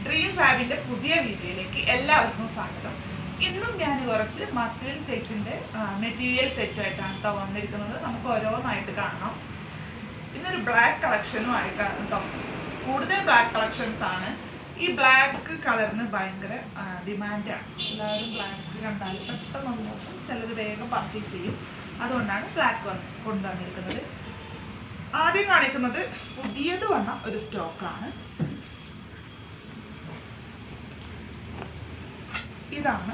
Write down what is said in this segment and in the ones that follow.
Dream ഫാബിന്റെ പുതിയ വീഡിയോയിലേക്ക് എല്ലാവർക്കും സ്വാഗതം. ഇന്നും ഞാൻ കുറച്ച് മസ്ലിൻ സെറ്റിന്റെ മെറ്റീരിയൽ സെറ്റുമായിട്ടാണ് കേട്ടോ വന്നിരിക്കുന്നത്. നമുക്ക് ഓരോന്നായിട്ട് കാണാം. ഇന്നൊരു ബ്ലാക്ക് കളക്ഷനും ആയിട്ടാണ് കേട്ടോ. കൂടുതൽ ബ്ലാക്ക് കളക്ഷൻസ് ആണ്. ഈ ബ്ലാക്ക് കളറിന് ഭയങ്കര ഡിമാൻഡാണ്. എല്ലാവരും ബ്ലാക്ക് കണ്ടാൽ പെട്ടെന്ന് നോക്കും, ചിലർ വേഗം പർച്ചേസ് ചെയ്യും. അതുകൊണ്ടാണ് ബ്ലാക്ക് കൊണ്ടുവന്നിരിക്കുന്നത്. ആദ്യം കാണിക്കുന്നത് പുതിയത് വന്ന ഒരു സ്റ്റോക്കാണ്. ഇതാണ്.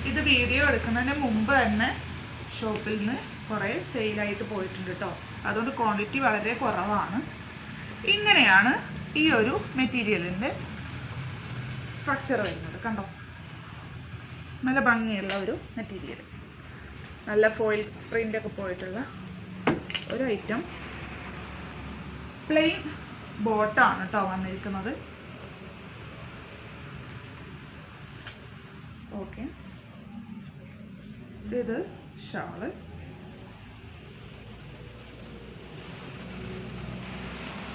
ഇത് വീഡിയോ എടുക്കുന്നതിന് മുമ്പ് തന്നെ ഷോപ്പിൽ നിന്ന് കുറേ സെയിലായിട്ട് പോയിട്ടുണ്ട് കേട്ടോ. അതുകൊണ്ട് ക്വാണ്ടിറ്റി വളരെ കുറവാണ്. ഇങ്ങനെയാണ് ഈ ഒരു മെറ്റീരിയലിൻ്റെ സ്ട്രക്ചർ വരുന്നത്. കണ്ടോ, നല്ല ഭംഗിയുള്ള ഒരു മെറ്റീരിയൽ, നല്ല ഫോയിൽ പ്രിൻ്റൊക്കെ പോയിട്ടുള്ള ഒരു ഐറ്റം. പ്ലെയിൻ ബോട്ടാണ് കേട്ടോ വന്നിരിക്കുന്നത്. ഓക്കെ, ഇത് ഷാള്.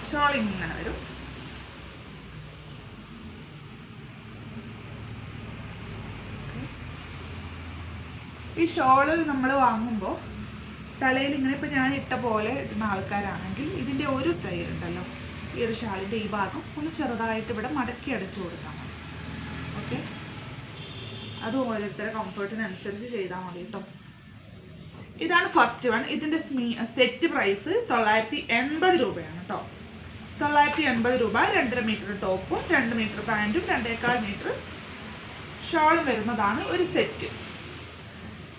ഷാൾ ഇങ്ങനെ വരും. ഈ ഷോള് നമ്മൾ വാങ്ങുമ്പോൾ തലയിൽ ഇങ്ങനെ ഇപ്പം ഞാൻ ഇട്ട പോലെ ഇടുന്ന ആൾക്കാരാണെങ്കിൽ ഇതിൻ്റെ ഒരു സൈഡ് ഉണ്ടല്ലോ, ഈ ഒരു ഷാളിൻ്റെ ഈ ഭാഗം ഒന്ന് ചെറുതായിട്ട് ഇവിടെ മടക്കി അടിച്ചു കൊടുത്താൽ മതി. ഓക്കെ, അത് ഓരോരുത്തരുടെ കംഫർട്ടിനനുസരിച്ച് ചെയ്താൽ മതി കേട്ടോ. ഇതാണ് ഫസ്റ്റ് വൺ. ഇതിൻ്റെ സെറ്റ് പ്രൈസ് 980 രൂപയാണ് കേട്ടോ. 980 രൂപ. 2.5 മീറ്റർ ടോപ്പും 2 മീറ്റർ പാൻറ്റും 2.25 മീറ്റർ ഷാളും വരുന്നതാണ് ഒരു സെറ്റ്.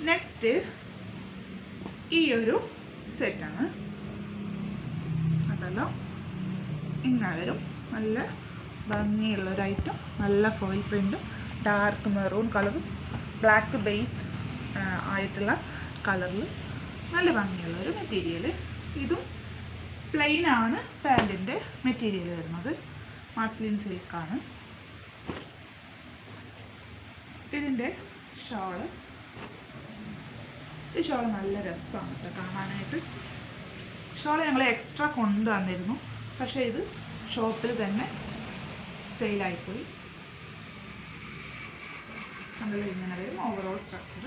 നെക്സ്റ്റ് ഈ ഒരു സെറ്റാണ്. അതല്ലോ ഇങ്ങനെ വരും. നല്ല ഭംഗിയുള്ളൊരു ഐറ്റം. നല്ല ഫോയിൽ പ്രിൻറ്റും ഡാർക്ക് മെറൂൺ കളറും ബ്ലാക്ക് ബേസ് ആയിട്ടുള്ള കളറിൽ നല്ല ഭംഗിയുള്ളൊരു മെറ്റീരിയൽ. ഇതും പ്ലെയിനാണ് പാൻറ്റിൻ്റെ മെറ്റീരിയൽ വരുന്നത്. മസ്ലിൻ സിൽക്കാണ്. ഇതിൻ്റെ ഷോള്, ഈ ഷോള് നല്ല രസമാണ് കേട്ടോ കാണാനായിട്ട്. ഷോള് ഞങ്ങൾ എക്സ്ട്രാ കൊണ്ടുവന്നിരുന്നു, പക്ഷേ ഇത് ഷോപ്പിൽ തന്നെ സെയിലായിപ്പോയി. നല്ല ഇങ്ങനെ വരും ഓവറോൾ സ്ട്രക്ചർ.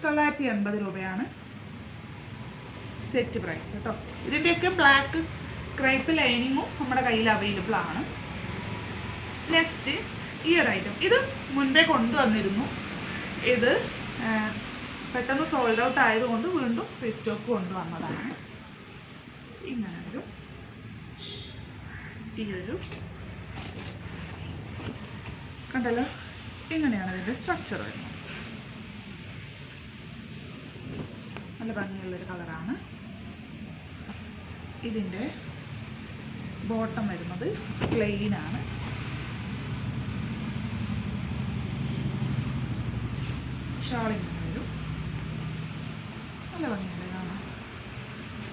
980 രൂപയാണ് സെറ്റ് പ്രൈസ് കേട്ടോ. ഇതിൻ്റെയൊക്കെ ബ്ലാക്ക് ക്രൈപ്പ് ലൈനിങ്ങും നമ്മുടെ കയ്യിൽ അവൈലബിൾ ആണ്. നെക്സ്റ്റ് ഈ ഒരു ഐറ്റം, ഇത് മുൻപേ കൊണ്ടുവന്നിരുന്നു. ഇത് പെട്ടെന്ന് സോൾഡ് ഔട്ട് ആയതുകൊണ്ട് വീണ്ടും റീസ്റ്റോക്ക് കൊണ്ടുവന്നതാണ്. ഇങ്ങനെ ഒരു ഈ ഒരു കണ്ടല്ലോ, ഇങ്ങനെയാണ് ഇതിൻ്റെ സ്ട്രക്ചർ വരുന്നത്. നല്ല ഭംഗിയുള്ളൊരു കളറാണ്. ഇതിൻ്റെ ബോട്ടം വരുന്നത് പ്ലെയിനാണ്. ഷാളിങ്ങനെ വരും. നല്ല ഭംഗിയുണ്ട് കാണാൻ.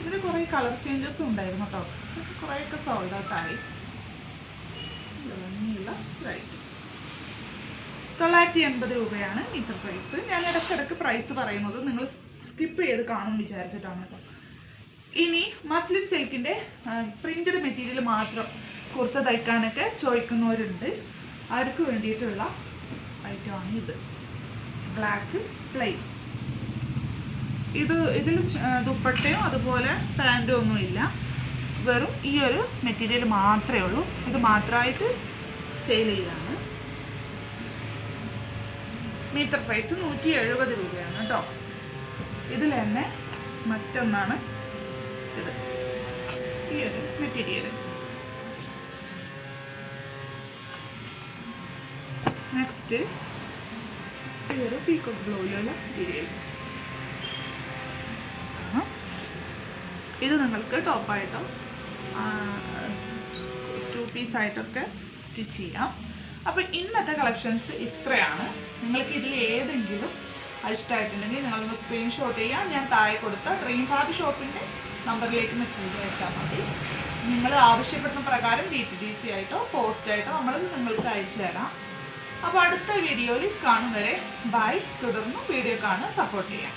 ഇതിന് കുറേ കളർ ചേഞ്ചസും ഉണ്ടായിരുന്നു കേട്ടോ. കുറേയൊക്കെ സോൾഡ് ഔട്ടായി. നല്ല ഭംഗിയുള്ള ഇതായിട്ട് 980 രൂപയാണ് മീറ്റർ പ്രൈസ്. ഞാൻ ഇടയ്ക്കിടയ്ക്ക് പ്രൈസ് പറയുന്നത് നിങ്ങൾ സ്കിപ്പ് ചെയ്ത് കാണും വിചാരിച്ചിട്ടാണ് കേട്ടോ. ഇനി മസ്ലിൻ സിൽക്കിൻ്റെ പ്രിൻറ്റഡ് മെറ്റീരിയൽ മാത്രം കുർത്ത തയ്ക്കാനൊക്കെ ചോദിക്കുന്നവരുണ്ട്. അവർക്ക് വേണ്ടിയിട്ടുള്ള ഐറ്റമാണ് ഇത്. Black plain. ഇതിൽ ദുപ്പട്ടയോ അതുപോലെ പാൻറ്റും ഒന്നുമില്ല. വെറും ഈ ഒരു മെറ്റീരിയൽ മാത്രമേ ഉള്ളൂ. ഇത് മാത്രമായിട്ട് സെയിൽ ചെയ്യാണ്. മീറ്റർ പ്രൈസ് 170 രൂപയാണ് കേട്ടോ. ഇതിൽ തന്നെ മറ്റൊന്നാണ് ഇത്, ഈ ഒരു മെറ്റീരിയൽ. നെക്സ്റ്റ് ഈ ഒരു പീക്കോക്ക് ബ്ലൂയിലുള്ള മെറ്റീരിയൽ. ഇത് നിങ്ങൾക്ക് ടോപ്പായിട്ടോ 2 പീസായിട്ടൊക്കെ സ്റ്റിച്ച് ചെയ്യാം. അപ്പോൾ ഇന്നത്തെ കളക്ഷൻസ് ഇത്രയാണ്. നിങ്ങൾക്ക് ഇതിൽ ഏതെങ്കിലും ഇഷ്ടമായിട്ടുണ്ടെങ്കിൽ നിങ്ങളൊന്ന് സ്ക്രീൻഷോട്ട് ചെയ്യാം. ഞാൻ താഴെ കൊടുത്ത ഡ്രീം ഫാബ് ഷോപ്പിൻ്റെ നമ്പറിലേക്ക് മെസ്സേജ് അയച്ചാൽ മതി. നിങ്ങൾ ആവശ്യപ്പെടുന്ന പ്രകാരം DTDC ആയിട്ടോ പോസ്റ്റായിട്ടോ നമ്മൾ നിങ്ങൾക്ക് അയച്ചു തരാം. അപ്പോൾ അടുത്ത വീഡിയോയിൽ കാണും വരെ ബൈ. തുടർന്ന് വീഡിയോ കാണാൻ സപ്പോർട്ട് ചെയ്യാം.